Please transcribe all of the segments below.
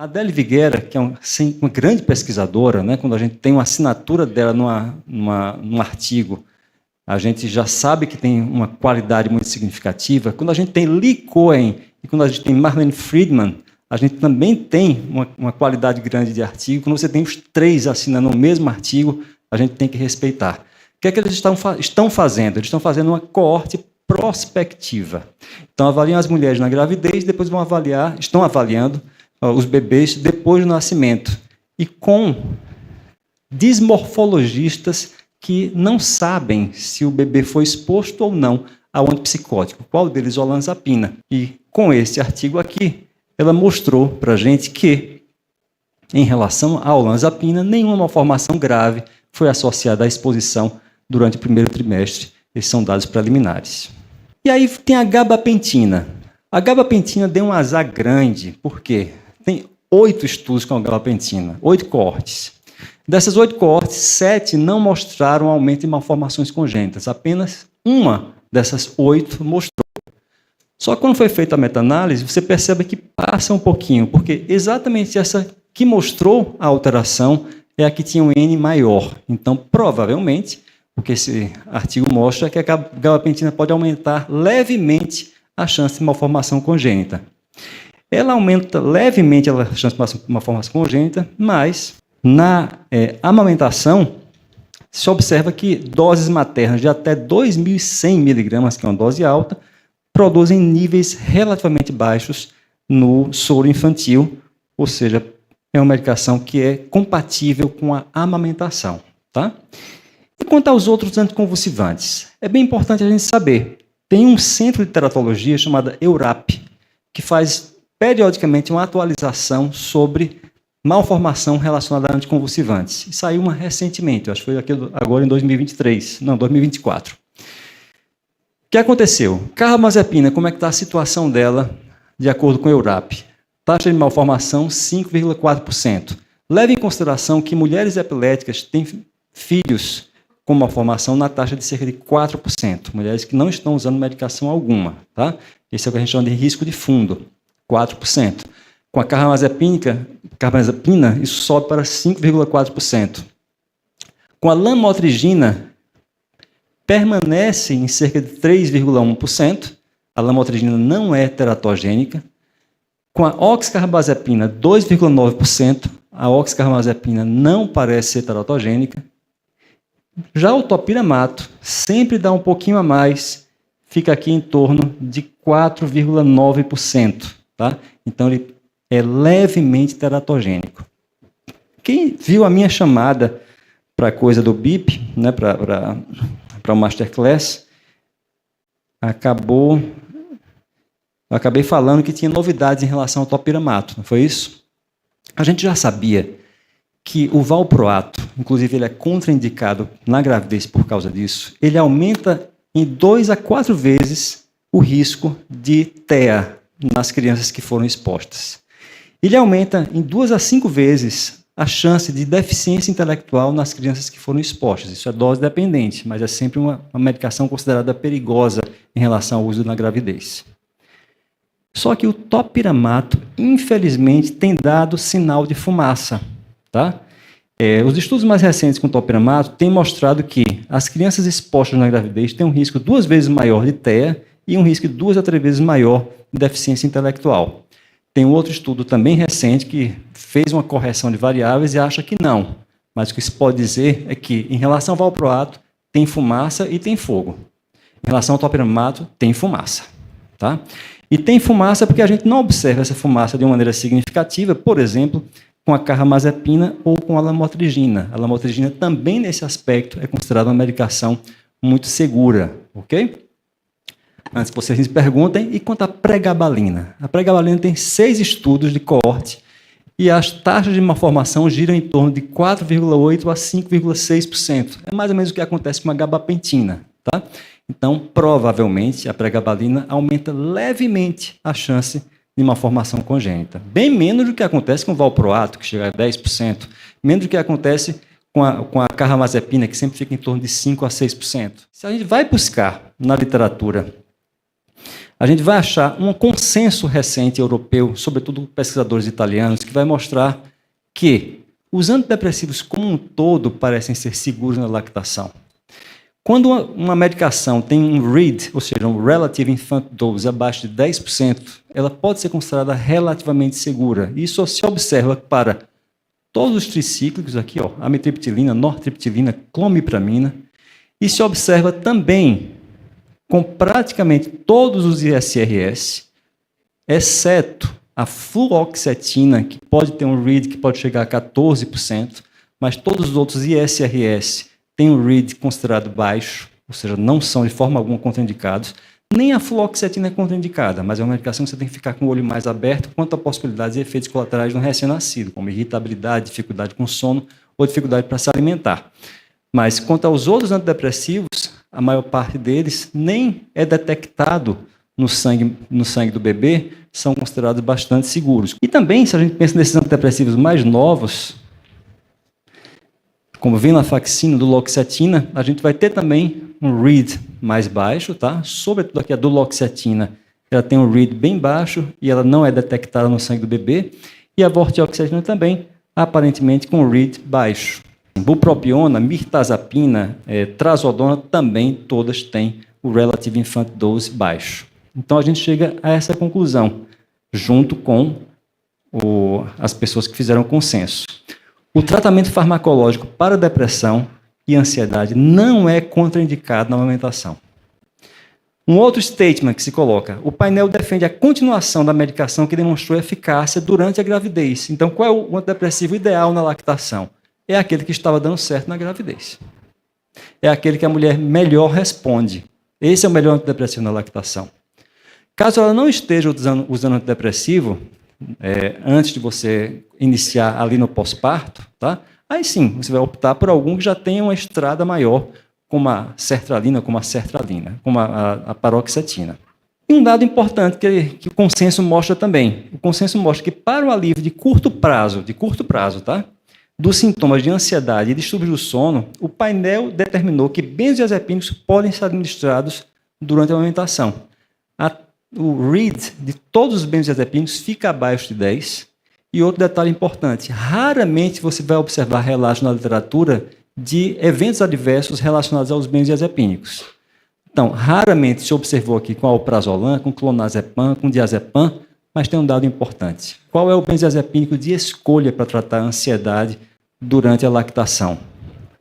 Adele Viguera, que é uma grande pesquisadora, né, quando a gente tem uma assinatura dela num artigo, a gente já sabe que tem uma qualidade muito significativa. Quando a gente tem Lee Cohen e quando a gente tem Marlene Friedman, a gente também tem uma qualidade grande de artigo. Quando você tem os três assinando o mesmo artigo, a gente tem que respeitar. O que é que eles estão fazendo? Eles estão fazendo uma coorte prospectiva. Então, avaliam as mulheres na gravidez, depois estão avaliando os bebês depois do nascimento. E com dismorfologistas que não sabem se o bebê foi exposto ou não ao antipsicótico, qual deles olanzapina. E com esse artigo aqui, ela mostrou para a gente que, em relação à olanzapina, nenhuma malformação grave foi associada à exposição durante o primeiro trimestre. Esses são dados preliminares. E aí tem a gabapentina. A gabapentina deu um azar grande, por quê? Tem 8 estudos com a gabapentina, 8 coortes. Dessas 8 coortes, 7 não mostraram aumento em malformações congênitas. Apenas uma dessas 8 mostrou. Só que quando foi feita a meta-análise, você percebe que passa um pouquinho, porque exatamente essa que mostrou a alteração é a que tinha um N maior. Então, provavelmente, o que esse artigo mostra é que a gabapentina pode aumentar levemente a chance de malformação congênita. Ela aumenta levemente a chance de malformação congênita, mas na amamentação, se observa que doses maternas de até 2.100 miligramas, que é uma dose alta, produzem níveis relativamente baixos no soro infantil, ou seja, é uma medicação que é compatível com a amamentação. Tá? E quanto aos outros anticonvulsivantes, é bem importante a gente saber. Tem um centro de teratologia chamado EURAP, que faz periodicamente uma atualização sobre malformação relacionada a anticonvulsivantes. E saiu uma recentemente, acho que foi agora em 2024. O que aconteceu? Carbamazepina, como é que está a situação dela de acordo com o EURAP? Taxa de malformação, 5,4%. Leve em consideração que mulheres epiléticas têm filhos com malformação na taxa de cerca de 4%. Mulheres que não estão usando medicação alguma. Tá? Esse é o que a gente chama de risco de fundo, 4%. Com a carbamazepina, isso sobe para 5,4%. Com a lamotrigina, permanece em cerca de 3,1%. A lamotrigina não é teratogênica. Com a oxcarbazepina, 2,9%. A oxcarbazepina não parece ser teratogênica. Já o topiramato sempre dá um pouquinho a mais, fica aqui em torno de 4,9%. Tá? Então, ele é levemente teratogênico. Quem viu a minha chamada para a coisa do BIP, né, para o Masterclass, acabei falando que tinha novidades em relação ao topiramato, não foi isso? A gente já sabia que o valproato, inclusive ele é contraindicado na gravidez por causa disso, ele aumenta em 2 a 4 vezes o risco de TEA nas crianças que foram expostas. Ele aumenta em 2 a 5 vezes a chance de deficiência intelectual nas crianças que foram expostas. Isso é dose dependente, mas é sempre uma medicação considerada perigosa em relação ao uso na gravidez. Só que o topiramato, infelizmente, tem dado sinal de fumaça. Tá? Os estudos mais recentes com topiramato têm mostrado que as crianças expostas na gravidez têm um risco 2 vezes maior de TEA e um risco 2 a 3 vezes maior de deficiência intelectual. Tem um outro estudo também recente que fez uma correção de variáveis e acha que não. Mas o que se pode dizer é que, em relação ao valproato, tem fumaça e tem fogo. Em relação ao topiramato, tem fumaça. Tá? E tem fumaça porque a gente não observa essa fumaça de uma maneira significativa, por exemplo, com a carbamazepina ou com a lamotrigina. A lamotrigina também, nesse aspecto, é considerada uma medicação muito segura. Ok? Antes que vocês me perguntem, e quanto à pregabalina? A pregabalina tem 6 estudos de coorte e as taxas de malformação giram em torno de 4,8% a 5,6%. É mais ou menos o que acontece com a gabapentina. Tá? Então, provavelmente, a pregabalina aumenta levemente a chance de malformação congênita. Bem menos do que acontece com o valproato, que chega a 10%, menos do que acontece com a carbamazepina, que sempre fica em torno de 5% a 6%. Se a gente vai buscar na literatura A gente vai achar um consenso recente europeu, sobretudo pesquisadores italianos, que vai mostrar que os antidepressivos como um todo parecem ser seguros na lactação. Quando uma medicação tem um RID, ou seja, um Relative Infant Dose, abaixo de 10%, ela pode ser considerada relativamente segura. Isso se observa para todos os tricíclicos, aqui, ó, amitriptilina, nortriptilina, clomipramina, e se observa também com praticamente todos os ISRS, exceto a fluoxetina, que pode ter um RID que pode chegar a 14%, mas todos os outros ISRS têm um RID considerado baixo, ou seja, não são de forma alguma contraindicados. Nem a fluoxetina é contraindicada, mas é uma medicação que você tem que ficar com o olho mais aberto quanto a possibilidades e efeitos colaterais no recém-nascido, como irritabilidade, dificuldade com sono ou dificuldade para se alimentar. Mas quanto aos outros antidepressivos, a maior parte deles nem é detectado no sangue do bebê, são considerados bastante seguros. E também, se a gente pensa nesses antidepressivos mais novos, como venlafaxina, duloxetina, a gente vai ter também um RID mais baixo, tá? Sobretudo aqui a duloxetina, ela tem um RID bem baixo e ela não é detectada no sangue do bebê. E a vortioxetina também, aparentemente com RID baixo. Bupropiona, mirtazapina, trazodona, também todas têm o Relative Infant Dose baixo. Então a gente chega a essa conclusão, junto com as pessoas que fizeram consenso. O tratamento farmacológico para depressão e ansiedade não é contraindicado na amamentação. Um outro statement que se coloca: o painel defende a continuação da medicação que demonstrou eficácia durante a gravidez. Então, qual é o antidepressivo ideal na lactação? É aquele que estava dando certo na gravidez. É aquele que a mulher melhor responde. Esse é o melhor antidepressivo na lactação. Caso ela não esteja usando antidepressivo, antes de você iniciar ali no pós-parto, tá? Aí sim, você vai optar por algum que já tenha uma estrada maior, como a sertralina, como a paroxetina. E um dado importante que o consenso mostra também. O consenso mostra que para o alívio de curto prazo, tá? Dos sintomas de ansiedade e distúrbios do sono, o painel determinou que benzodiazepínicos podem ser administrados durante a amamentação. O RID de todos os benzodiazepínicos fica abaixo de 10. E outro detalhe importante, raramente você vai observar relatos na literatura de eventos adversos relacionados aos benzodiazepínicos. Então, raramente se observou aqui com alprazolam, com clonazepam, com diazepam, mas tem um dado importante. Qual é o benzodiazepínico de escolha para tratar a ansiedade durante a lactação?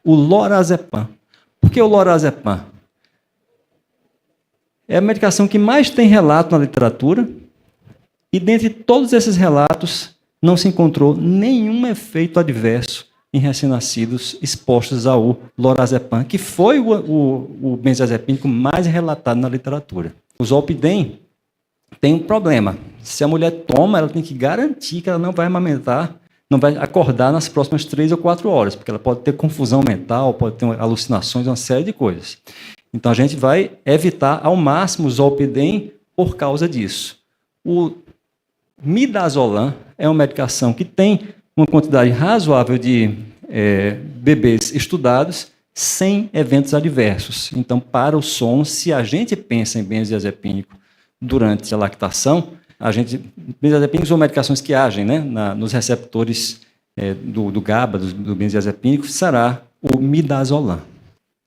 O lorazepam. Por que o lorazepam? É a medicação que mais tem relato na literatura, e dentre todos esses relatos, não se encontrou nenhum efeito adverso em recém-nascidos expostos ao lorazepam, que foi o benzodiazepínico mais relatado na literatura. O zolpidem tem um problema. Se a mulher toma, ela tem que garantir que ela não vai amamentar, não vai acordar nas próximas 3 ou 4 horas, porque ela pode ter confusão mental, pode ter alucinações, uma série de coisas. Então, a gente vai evitar ao máximo o zolpidem por causa disso. O midazolam é uma medicação que tem uma quantidade razoável de bebês estudados sem eventos adversos. Então, para o sono, se a gente pensa em benzodiazepínico durante a lactação, benzodiazepínicos são medicações que agem, né, nos receptores do GABA, do benzodiazepínico, será o midazolam.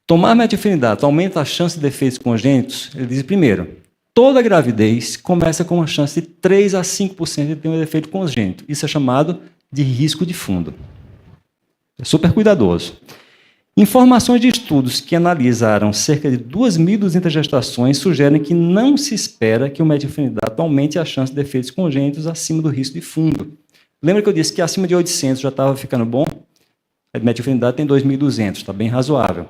Tomar metilfenidato aumenta a chance de efeitos congênitos? Ele diz, primeiro, toda gravidez começa com uma chance de 3 a 5% de ter um efeito congênito. Isso é chamado de risco de fundo. É super cuidadoso. Informações de estudos que analisaram cerca de 2.200 gestações sugerem que não se espera que o metilfenidato aumente a chance de efeitos congênitos acima do risco de fundo. Lembra que eu disse que acima de 800 já estava ficando bom? A metilfenidato tem 2.200, está bem razoável.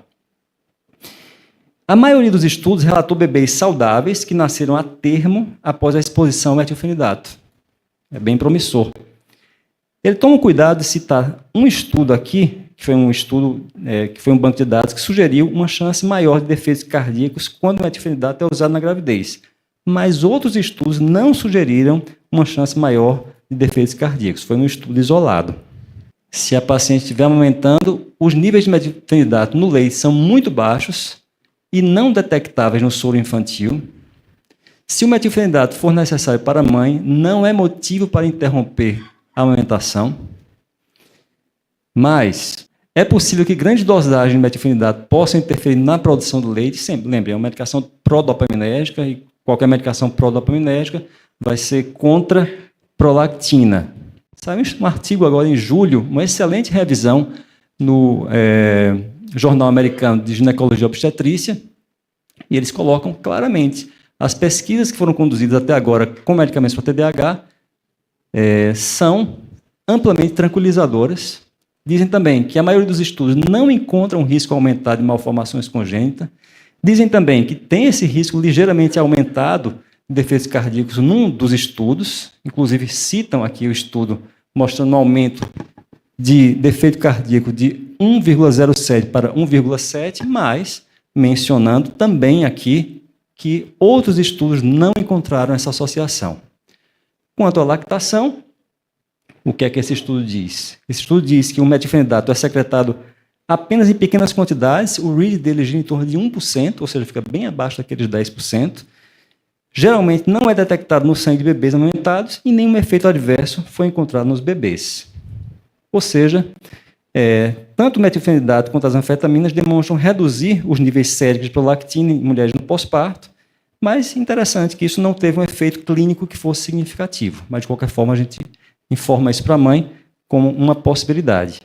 A maioria dos estudos relatou bebês saudáveis que nasceram a termo após a exposição ao metilfenidato. É bem promissor. Ele toma cuidado de citar um estudo aqui, que foi um banco de dados que sugeriu uma chance maior de defeitos cardíacos quando o metilfenidato é usado na gravidez. Mas outros estudos não sugeriram uma chance maior de defeitos cardíacos. Foi um estudo isolado. Se a paciente estiver amamentando, os níveis de metilfenidato no leite são muito baixos e não detectáveis no soro infantil. Se o metilfenidato for necessário para a mãe, não é motivo para interromper a amamentação, mas é possível que grande dosagem de metilfenidato possa interferir na produção do leite. Sempre, lembre, é uma medicação prodopaminérgica e qualquer medicação prodopaminérgica vai ser contra prolactina. Saiu um artigo agora em julho, uma excelente revisão no Jornal Americano de Ginecologia e Obstetrícia, e eles colocam claramente as pesquisas que foram conduzidas até agora com medicamentos para TDAH são amplamente tranquilizadoras. Dizem também que a maioria dos estudos não encontra um risco aumentado de malformações congênitas. Dizem também que tem esse risco ligeiramente aumentado de defeitos cardíacos num dos estudos, inclusive citam aqui o estudo mostrando um aumento de defeito cardíaco de 1,07 para 1,7, mas mencionando também aqui que outros estudos não encontraram essa associação. Quanto à lactação, o que é que esse estudo diz? Esse estudo diz que o metilfenidato é secretado apenas em pequenas quantidades, o READ dele gira em torno de 1%, ou seja, fica bem abaixo daqueles 10%. Geralmente não é detectado no sangue de bebês amamentados e nenhum efeito adverso foi encontrado nos bebês. Ou seja, tanto o metilfenidato quanto as anfetaminas demonstram reduzir os níveis séricos de prolactina em mulheres no pós-parto, mas interessante que isso não teve um efeito clínico que fosse significativo. Mas, de qualquer forma, a gente informa isso para a mãe como uma possibilidade.